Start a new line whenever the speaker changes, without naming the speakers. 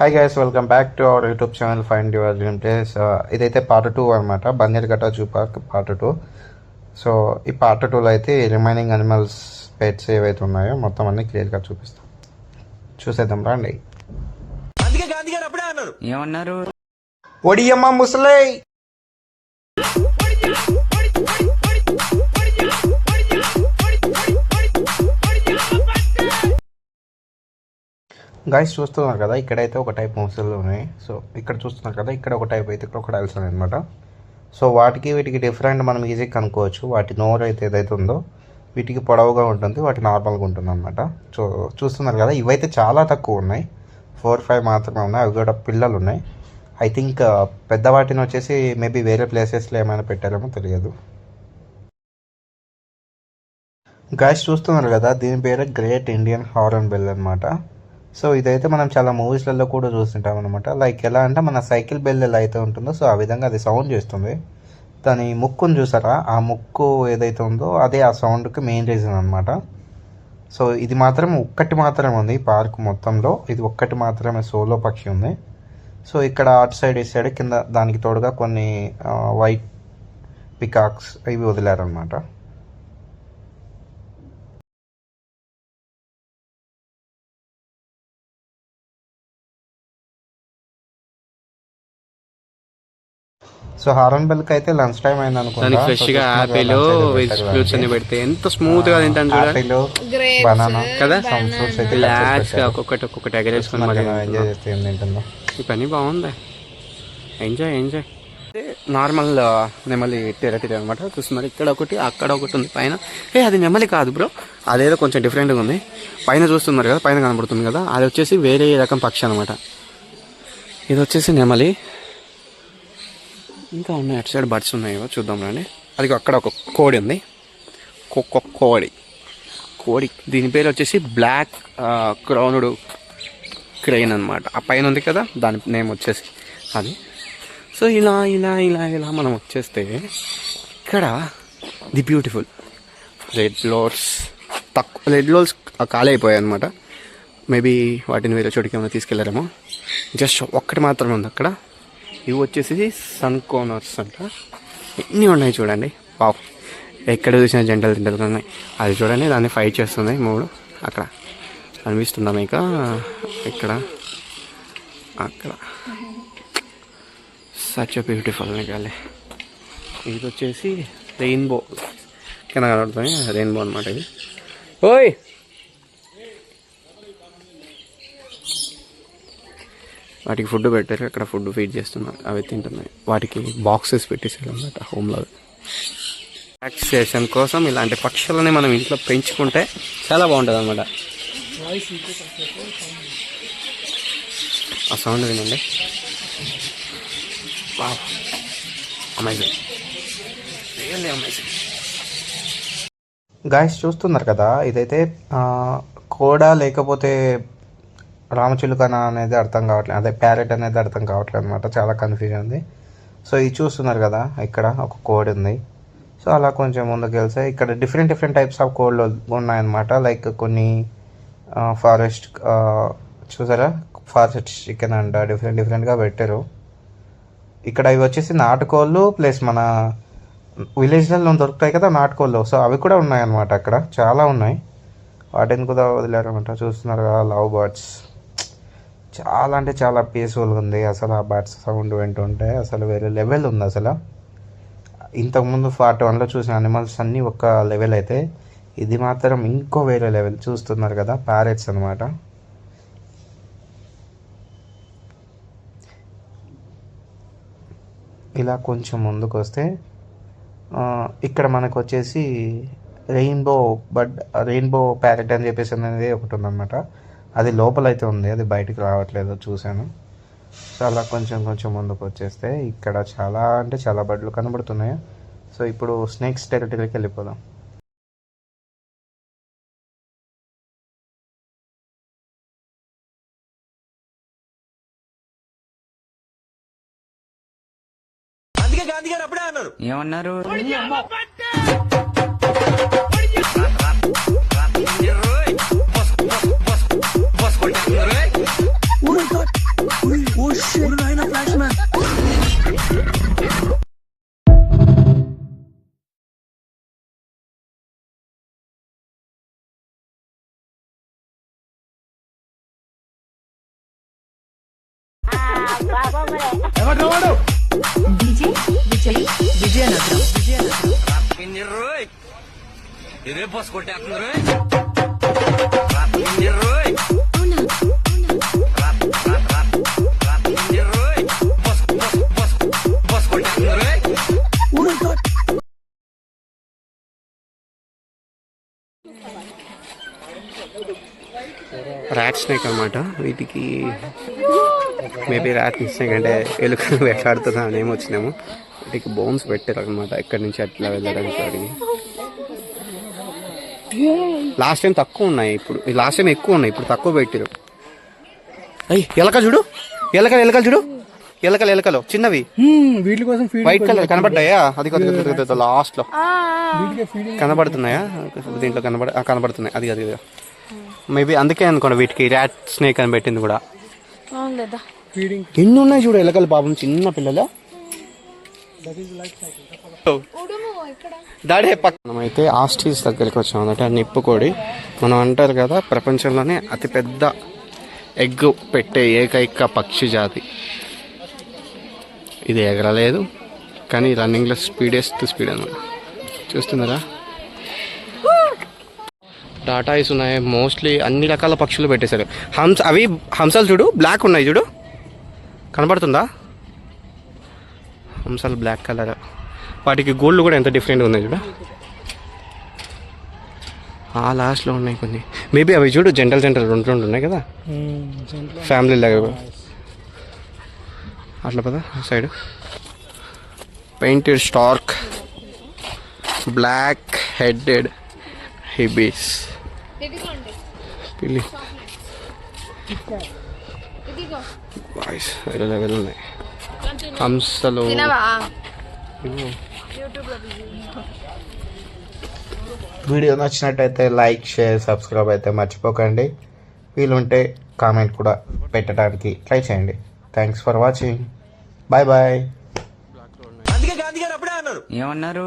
Hi guys, welcome back to our YouTube channel find your dream place. ఇదైతే part 2 అనమాట, Bannerughatta zoo park part 2. So ఈ part 2లో అయితే remaining animals pets ఏవైతే ఉన్నాయో మొత్తం అన్ని క్లియర్గా చూపిస్తాం. చూసేద్దాం రండి.
ఏమన్నారు?
ఒడియమ్మ ముసలై. గైస్ చూస్తున్నారు కదా, ఇక్కడైతే ఒక టైప్ ముసలు ఉన్నాయి. సో ఇక్కడ చూస్తున్నారు కదా, ఇక్కడ ఒక టైప్ అయితే క్రొకడైల్స్ ఉన్నాయి అనమాట. సో వీటికి డిఫరెంట్ మనం ఈజీగా కనుక్కోవచ్చు. వాటి నోరు అయితే ఏదైతే ఉందో వీటికి పొడవుగా ఉంటుంది, వాటి నార్మల్గా ఉంటుంది అనమాట. సో చూస్తున్నారు కదా, ఇవైతే చాలా తక్కువ ఉన్నాయి, 4-5 మాత్రమే ఉన్నాయి. అవి కూడా పిల్లలు ఉన్నాయి. ఐ థింక్ పెద్ద వాటిని వచ్చేసి మేబీ వేరే ప్లేసెస్లో ఏమైనా పెట్టారేమో తెలియదు. గైస్ చూస్తున్నారు కదా, దీని పేరు గ్రేట్ ఇండియన్ హార్న్ బిల్ అనమాట. సో ఇదైతే మనం చాలా మూవీస్లలో కూడా చూస్తుంటాం అనమాట. లైక్ ఎలా అంటే మన సైకిల్ బెల్ ఎలా అయితే ఉంటుందో సో ఆ విధంగా అది సౌండ్ చేస్తుంది. దాని ముక్కును చూసారా, ఆ ముక్కు ఏదైతే ఉందో అదే ఆ సౌండ్కి మెయిన్ రీజన్ అనమాట. సో ఇది మాత్రం ఒక్కటి మాత్రమే ఉంది పార్క్ మొత్తంలో, ఇది ఒక్కటి మాత్రమే సోలో పక్షి ఉంది. సో ఇక్కడ అటు సైడ్ ఈ సైడ్ కింద దానికి తోడుగా కొన్ని వైట్ పికాక్స్ ఇవి వదిలారనమాట. సో హారన్ బెల్కి అయితే లంచ్ టైం అయింది అనుకుంటా.
ఫ్రెష్ గా ఆపిల్ వెజ్ ఫ్రూట్స్ అన్ని పెడితే ఎంత స్మూత్ గా తింటాను చూడండి.
బనానా
కదా,
ఫ్రూట్స్ అయితే
రిలాక్స్ గా ఒక్కొక్కటి ఎగరేసుకుని
ఎంజాయ్ చేస్తే ఏం తింటుందో.
ఈ పని బాగుంది, ఎంజాయ్. నార్మల్ నెమలి టెరటిరి అనమాట. చూస్తున్నారు, ఇక్కడ ఒకటి అక్కడ ఒకటి ఉంది పైన. అది నెమలి కాదు బ్రో, అదేదో కొంచెం డిఫరెంట్గా ఉంది. పైన చూస్తున్నారు కదా, పైన కనబడుతుంది కదా, అది వచ్చేసి వేరే రకం పక్షి అనమాట. ఇది వచ్చేసి నెమలి. ఇంకా ఉన్నాయి అటు సైడ్ బర్డ్స్ ఉన్నాయో చూద్దాం రండి. అది అక్కడ ఒక కోడి ఉంది, కోడి. దీని పేరు వచ్చేసి బ్లాక్ క్రౌన్డ్ క్రెయిన్ అనమాట. ఆ పైన ఉంది కదా, దాని నేమ్ వచ్చేసి అది. సో ఇలా మనం వచ్చేస్తే ఇక్కడ ది బ్యూటిఫుల్ రెడ్ లోల్స్ ఖాళీ అయిపోయాయి అనమాట. మేబీ వాటిని వేరే చోటికి ఏమైనా తీసుకెళ్లారేమో. జస్ట్ ఒక్కటి మాత్రమే ఉంది అక్కడ. ఇవి వచ్చేసి సన్ కోనర్స్ అంట. ఎన్ని ఉన్నాయి చూడండి, పావు ఎక్కడ చూసినా జంటలు తింటలు ఉన్నాయి. అది చూడండి, దాన్ని ఫైట్ చేస్తుంది 3 అక్కడ అనిపిస్తుందా మీకు? ఇక్కడ అక్కడ సచ్ బ్యూటిఫుల్ నికాలే. ఇది వచ్చేసి రెయిన్బో కింద కనబడుతుంది, రెయిన్బో అనమాట ఇది. ఓయ్ వాటికి ఫుడ్ పెట్టారు, అక్కడ ఫుడ్ ఫీడ్ చేస్తున్నారు, అవి తింటున్నాయి. వాటికి బాక్సెస్ పెట్టేసారు అన్నమాట హోమ్లో. రిలాక్సేషన్ కోసం ఇలాంటి పక్షులని మనం ఇంట్లో పెంచుకుంటే చాలా బాగుంటుంది అనమాట. ఆ సౌండ్ వినండి, అమేజింగ్, రియల్లీ అమేజింగ్.
గాయస్ చూస్తున్నారు కదా, ఇదైతే కోడా లేకపోతే రామచిలుకన అనేది అర్థం కావట్లేదు, అదే ప్యారెట్ అనేది అర్థం కావట్లేదు అనమాట. చాలా కన్ఫ్యూజన్ ఉంది. సో ఇది చూస్తున్నారు కదా, ఇక్కడ ఒక కోడ్ ఉంది. సో అలా కొంచెం ముందుకు వెళ్తే ఇక్కడ డిఫరెంట్ టైప్స్ ఆఫ్ కోడ్లు ఉన్నాయన్నమాట. లైక్ కొన్ని ఫారెస్ట్ చూసారా, ఫారెస్ట్ చికెన్ అంట, డిఫరెంట్గా పెట్టారు. ఇక్కడ ఇవి వచ్చేసి నాటుకోళ్ళు ప్లస్ మన విలేజ్లలో దొరుకుతాయి కదా నాటుకోళ్ళు, సో అవి కూడా ఉన్నాయన్నమాట. అక్కడ చాలా ఉన్నాయి, వాటిని కూడా వదిలేరన్నమాట. చూస్తున్నారు కదా, లవ్ బర్డ్స్. చాలా అంటే చాలా పీస్ఫుల్గా ఉంది అసలు. ఆ బర్డ్స్ సౌండ్ వింటుంటే అసలు వేరే లెవెల్ ఉంది అసలు. ఇంతకుముందు పార్ట్ 1లో చూసిన అనిమల్స్ అన్నీ ఒక లెవెల్ అయితే ఇది మాత్రం ఇంకో వేరే లెవెల్. చూస్తున్నారు కదా, ప్యారెట్స్ అనమాట. ఇలా కొంచెం ముందుకు వస్తే ఇక్కడ మనకు వచ్చేసి రెయిన్బో ప్యారెట్ అని చెప్పేసి అనేది ఒకటి ఉందన్నమాట. అది లోపలైతే ఉంది, అది బయటికి రావట్లేదు చూశాను. సో అలా కొంచెం ముందుకు వచ్చేస్తే ఇక్కడ చాలా అంటే చాలా బర్డ్లు కనబడుతున్నాయి. సో ఇప్పుడు స్నేక్స్ టెరిటరీకి వెళ్ళిపోదాం.
ఏమన్నారు?
DJ విజయనగరం
ఇదే బస్ కొట్టేస్తున్నారు బస్ కొట్టేస్తున్నారు
ర్యాట్ స్నేక్ అనమాట. వీటికి మేబీ ర్యాట్ స్నేక్ అంటే ఎలుకలు వేటాడుతుందా అని ఏమొచ్చినాము. వీటికి బోన్స్ పెట్టారు అనమాట, ఎక్కడి నుంచి అట్లా వెళ్ళడానికి. వాడికి లాస్ట్ టైం తక్కువ ఉన్నాయి, ఇప్పుడు లాస్ట్ టైం ఎక్కువ ఉన్నాయి, ఇప్పుడు తక్కువ పెట్టారు. అయ్యి ఎలక చూడు, ఎలకలు చూడు, ఎలకలు చిన్నవి
వీటి కోసం
వైట్ కలర్ కనబడ్డాయా? అది కొద్దిగా లాస్ట్ లో కనబడుతున్నాయా? దీంట్లో కనబడుతున్నాయి. అది మేబీ అందుకే అనుకోండి వీటికి ర్యాట్ స్నేక్ అని పెట్టింది కూడా. ఎన్ని ఉన్నాయి చూడు ఎలకలు, పాపం చిన్న పిల్లలు. డాడీ మనమైతే ఆస్ట్రీస్ దగ్గరికి వచ్చాం అన్నట్టు. నిప్పుకోడి మనం అంటారు కదా ప్రపంచంలోనే అతిపెద్ద ఎగ్ పెట్టే ఏకైక పక్షి జాతి. ఇది ఎగరలేదు కానీ రన్నింగ్లో స్పీడెస్ట్ స్పీడ్ అన్నమాట. చూస్తున్నారా? టాటాయిస్ ఉన్నాయి, మోస్ట్లీ అన్ని రకాల పక్షులు పెట్టేశారు. అవి హంసలు చూడు, బ్లాక్ ఉన్నాయి చూడు, కనబడుతుందా? హంసలు బ్లాక్ కలర్, వాటికి గోల్డ్ కూడా ఎంత డిఫరెంట్గా ఉన్నాయి చూడు. ఆ లాస్ట్లో ఉన్నాయి కొన్ని. మేబీ అవి చూడు జంటలు రెండు ఉన్నాయి కదా, ఫ్యామిలీ లాగా. అట్లా పదా side painted stork, black headed ibis, పిల్లి బాయ్స్ వేరే లెవెల్ ఉన్నాయి. హంసలు
వీడియో నచ్చినట్టయితే లైక్, షేర్, సబ్స్క్రైబ్ అయితే మర్చిపోకండి. వీలుంటే కామెంట్ కూడా పెట్టడానికి ట్రై చేయండి. Thanks for watching. Bye bye.
అందుకే గాంధీ గారు అప్పుడే అన్నారు, ఏమన్నారు?